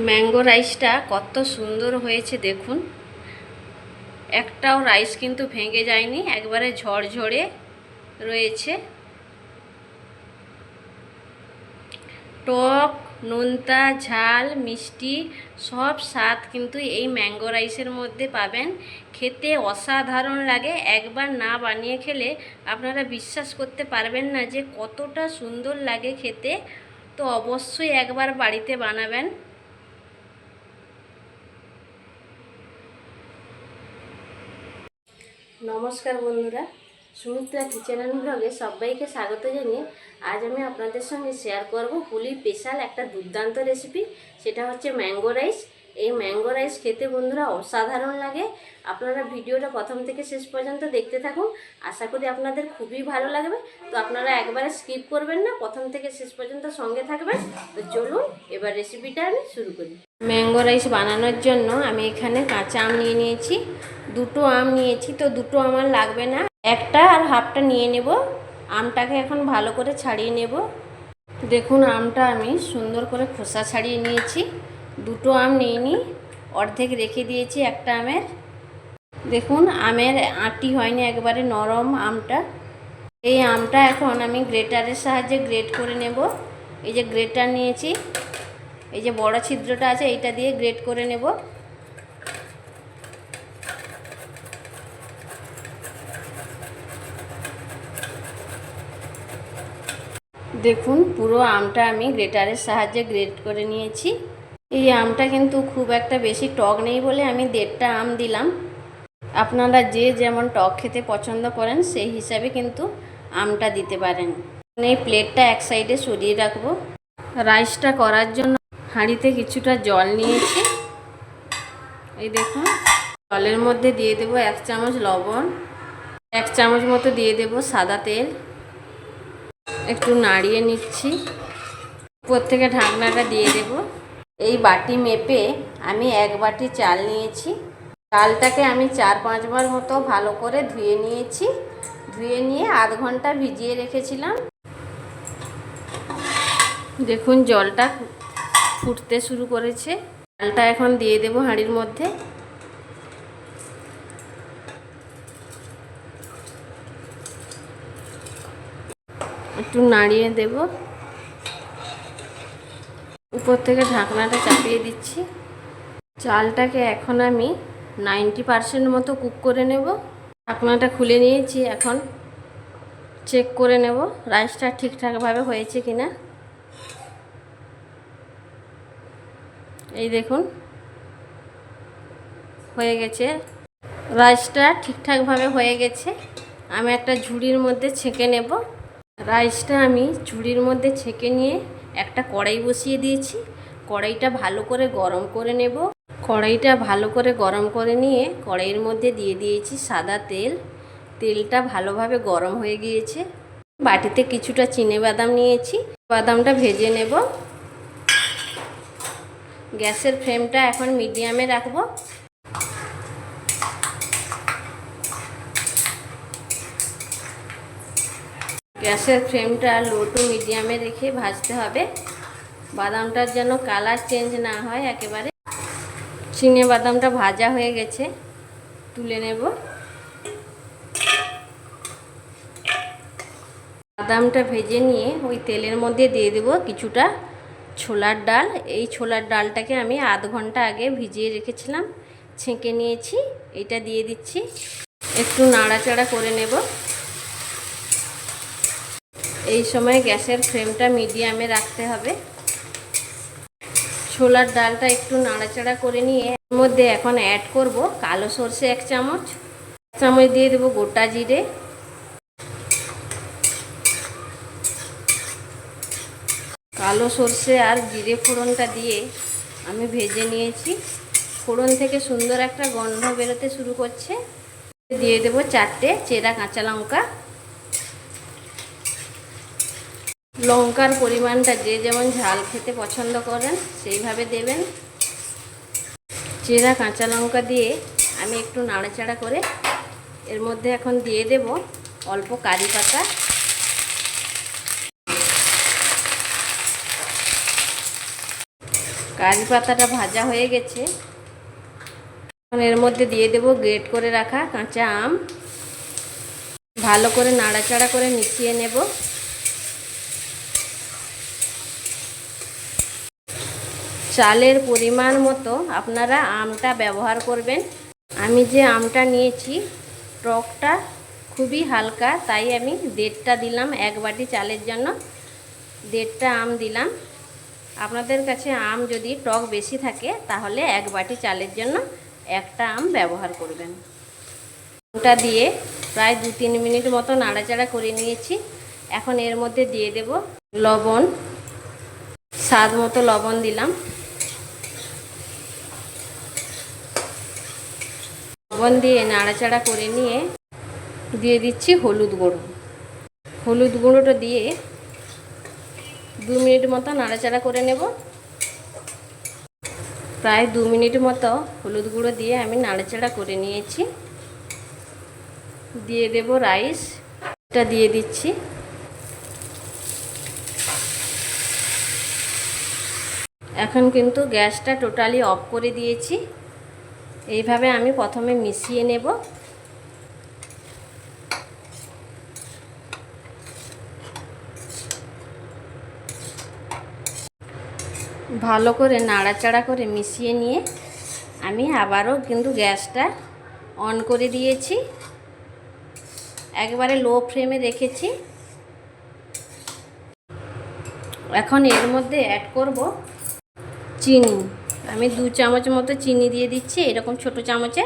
Mango রাইসটা কত সুন্দর হয়েছে দেখুন। একটাও রাইস কিন্তু ভেঙে যায়নি, একবারে ঝরঝরে রয়েছে। টক, নোনতা, ঝাল, মিষ্টি সব স্বাদ কিন্তু এই ম্যাঙ্গো রাইসের মধ্যে পাবেন। খেতে অসাধারণ লাগে। একবার না বানিয়ে খেলে আপনারা বিশ্বাস করতে পারবেন না যে কতটা সুন্দর লাগে খেতে। তো অবশ্যই একবার বাড়িতে বানাবেন। নমস্কার বন্ধুরা, সুমিত্রা কিচেন অ্যান্ড ব্লগে সবাইকে স্বাগত জানিয়ে আজ আমি আপনাদের সঙ্গে শেয়ার করব হুলি স্পেশাল একটা দুর্দান্ত রেসিপি। সেটা হচ্ছে ম্যাঙ্গো রাইস। এই ম্যাঙ্গো রাইস খেতে বন্ধুরা অসাধারণ লাগে। আপনারা ভিডিওটা প্রথম থেকে শেষ পর্যন্ত দেখতে থাকুন, আশা করি আপনাদের খুবই ভালো লাগবে। তো আপনারা একবারে স্কিপ করবেন না, প্রথম থেকে শেষ পর্যন্ত সঙ্গে থাকবেন। তো চলুন এবার রেসিপিটা আমি শুরু করি। ম্যাঙ্গো রাইস বানানোর জন্য আমি এখানে কাঁচা আম নিয়ে নিয়েছি, দুটো আম নিয়েছি। তো দুটো আমার লাগবে না, একটা আর হাফটা নিয়ে নেব। আমটাকে এখন ভালো করে ছাড়িয়ে নেব। দেখুন আমটা আমি সুন্দর করে খোসা ছাড়িয়ে নিয়েছি। দুটো আম নিয়ে নিই, অর্ধেক রেখে দিয়েছি একটা আমের। দেখুন আমের আঁটি হয়নি, একবারে নরম আমটা। এই আমটা এখন আমি গ্রেটারের সাহায্যে গ্রেট করে নেব। এই যে গ্রেটার নিয়েছি, এই যে বড় ছিদ্রটা আছে এইটা দিয়ে গ্রেট করে নেব। দেখুন পুরো আমটা আমি গ্রেটারের সাহায্যে গ্রেট করে নিয়েছি। এই আমটা কিন্তু খুব একটা বেশি টক নেই বলে আমি 1.5টা আম দিলাম। আপনারা যে যেমন টক খেতে পছন্দ করেন সেই হিসাবে কিন্তু আমটা দিতে পারেন। এই প্লেটটা এক সাইডে সরিয়ে রাখবো। রাইসটা করার জন্য হাঁড়িতে কিছুটা জল নিয়েছি। এই দেখুন জলের মধ্যে দিয়ে দেবো 1 চামচ লবণ, 1 চামচ মতো দিয়ে দেবো সাদা তেল। একটু নাড়িয়ে নিচ্ছি, উপর থেকে ঢাকনাটা দিয়ে দেব। এই বাটি মেপে আমি 1 বাটি চাল নিয়েছি। চালটাকে আমি 4-5 বার মতো ভালো করে ধুয়ে নিয়েছি। ধুয়ে নিয়ে আধ ঘন্টা ভিজিয়ে রেখেছিলাম। দেখুন জলটা ফুটতে শুরু করেছে। চালটা এখন দিয়ে দেব হাঁড়ির মধ্যে। একটু নাড়িয়ে দেব, উপর থেকে ঢাকনাটা চাপিয়ে দিচ্ছি। চালটাকে এখন আমি 90% মতো কুক করে নেব। ঢাকনাটা খুলে নিয়েছি, এখন চেক করে নেব রাইসটা ঠিকঠাকভাবে হয়েছে কিনা। এই দেখুন হয়ে গেছে, রাইসটা ঠিকঠাকভাবে হয়ে গেছে। আমি একটা ঝুড়ির মধ্যে ছেঁকে নেব। রাইসটা আমি ঝুড়ির মধ্যে ছেঁকে নিয়ে একটা কড়াই বসিয়ে দিয়েছি। কড়াইটা ভালো করে গরম করে নেব। কড়াইটা ভালো করে গরম করে নিয়ে কড়াইয়ের মধ্যে দিয়ে দিয়েছি সাদা তেল। তেলটা ভালোভাবে গরম হয়ে গিয়েছে। বাটিতে কিছুটা চিনেবাদাম নিয়েছি, বাদামটা ভেজে নেব। গ্যাসের ফ্লেমটা এখন মিডিয়ামে রাখবো। গ্যাসের ফ্লেমটা লো টু মিডিয়ামে রেখে ভাজতে হবে। বাদামটার যেন কালার চেঞ্জ না হয় একেবারে। চিনেবাদামটা ভাজা হয়ে গেছে, তুলে নেব। বাদামটা ভেজে নিয়ে ওই তেলের মধ্যে দিয়ে দেব কিছুটা ছোলার ডাল। এই ছোলার ডালটাকে আমি আধ ঘন্টা আগে ভিজিয়ে রেখেছিলাম, ছেঁকে নিয়েছি। এটা দিয়ে দিচ্ছি, একটু নাড়াচাড়া করে নেব। এই সময় গ্যাসের ফ্লেমটা মিডিয়ামে রাখতে হবে। ছোলার ডালটা একটু নাড়াচাড়া করে নিয়ে এর মধ্যে এখন অ্যাড করব কালো সর্ষে 1 চামচ, 1 চামচ দিয়ে দেব গোটা জিরে, কালো সর্ষে আর জিরে ফোড়নটা দিয়ে আমি ভেজে নিয়েছি। ফোড়ন থেকে সুন্দর একটা গন্ধ বেরোতে শুরু করছে। দিয়ে দেব 4টে চেরা কাঁচা লঙ্কা। লঙ্কার পরিমাণটা যে যেমন ঝাল খেতে পছন্দ করেন সেইভাবে দেবেন। চেরা কাঁচা লঙ্কা দিয়ে আমি একটু নাড়াচাড়া করে এর মধ্যে এখন দিয়ে দেব অল্প কারি পাতা। কারি পাতাটা ভাজা হয়ে গেছে। এখন এর মধ্যে দিয়ে দেব গ্রেট করে রাখা কাঁচা আম। ভালো করে নাড়াচাড়া করে মিশিয়ে নেব। চালের পরিমাণ মতো আপনারা আমটা ব্যবহার করবেন। আমি যে আমটা নিয়েছি টকটা খুবই হালকা, তাই আমি 1.5টা দিলাম। 1 বাটি চালের জন্য 1.5টা আম দিলাম। আপনাদের কাছে আম যদি টক বেশি থাকে তাহলে 1 বাটি চালের জন্য 1টা আম ব্যবহার করবেন। আমটা দিয়ে প্রায় 2-3 মিনিট মতো নাড়াচাড়া করে নিয়েছি। এখন এর মধ্যে দিয়ে দেব লবণ, স্বাদ মতো লবণ দিলাম। লবণ দিয়ে নাড়াচাড়া করে নিয়ে দিয়ে দিচ্ছি হলুদ গুঁড়ো। হলুদ গুঁড়োটা দিয়ে 2 মিনিট মতো নাড়াচাড়া করে নেব। প্রায় 2 মিনিট মতো হলুদ গুঁড়ো দিয়ে আমি নাড়াচাড়া করে নিয়েছি। দিয়ে দেব রাইসটা দিয়ে দিচ্ছি। এখন কিন্তু গ্যাসটা টোটালি অফ করে দিয়েছি। এইভাবে আমি প্রথমে মিশিয়ে নেব। ভালো করে নাড়াচাড়া করে মিশিয়ে নিয়ে আমি আবারও কিন্তু গ্যাসটা অন করে দিয়েছি। একবারে লো ফ্লেমে রেখেছি। এখন এর মধ্যে অ্যাড করব চিনি। আমি 2 চামচ মতো চিনি দিয়ে দিচ্ছি, এরকম ছোট চামচে।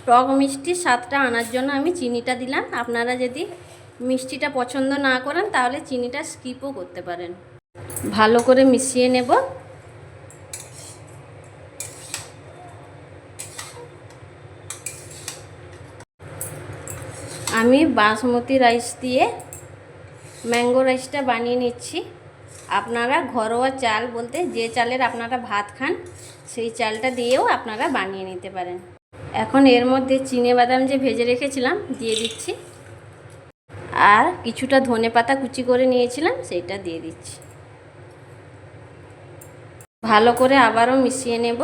টক মিষ্টির স্বাদটা আনার জন্য আমি চিনিটা দিলাম। আপনারা যদি মিষ্টিটা পছন্দ না করেন তাহলে চিনিটা স্কিপও করতে পারেন। ভালো করে মিশিয়ে নেব। আমি বাসমতি রাইস দিয়ে ম্যাঙ্গো রাইসটা বানিয়ে নিচ্ছি। আপনারা ঘরোয়া চাল বলতে যে চালের আপনারা ভাত খান সেই চালটা দিয়েও আপনারা বানিয়ে নিতে পারেন। এখন এর মধ্যে চিনেবাদাম যে ভেজে রেখেছিলাম দিয়ে দিচ্ছি, আর কিছুটা ধনেপাতা কুচি করে নিয়েছিলাম সেইটা দিয়ে দিচ্ছি। ভালো করে আবারও মিশিয়ে নেব।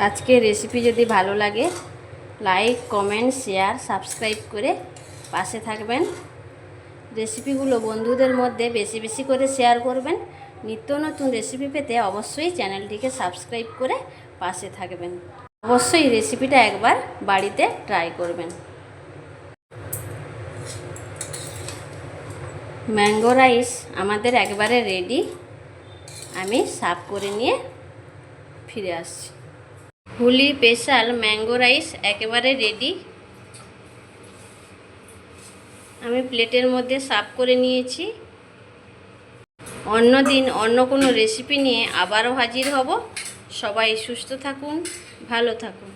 আজকের রেসিপি যদি ভালো লাগে লাইক, কমেন্ট, শেয়ার, সাবস্ক্রাইব করে পাশে থাকবেন। রেসিপিগুলো বন্ধুদের মধ্যে বেশি বেশি করে শেয়ার করবেন। নিত্য নতুন রেসিপি পেতে অবশ্যই চ্যানেলটিকে সাবস্ক্রাইব করে পাশে থাকবেন। অবশ্যই রেসিপিটা একবার বাড়িতে ট্রাই করবেন। ম্যাঙ্গো রাইস আমাদের একবারে রেডি। আমি সার্ভ করে নিয়ে ফিরে আসছি। হোলি স্পেশাল ম্যাঙ্গো রাইস একেবারে রেডি। আমি প্লেটের মধ্যে সার্ভ করে নিয়েছি। অন্য দিন অন্য কোনো রেসিপি নিয়ে আবারও হাজির হব। সবাই সুস্থ থাকুন, ভালো থাকুন।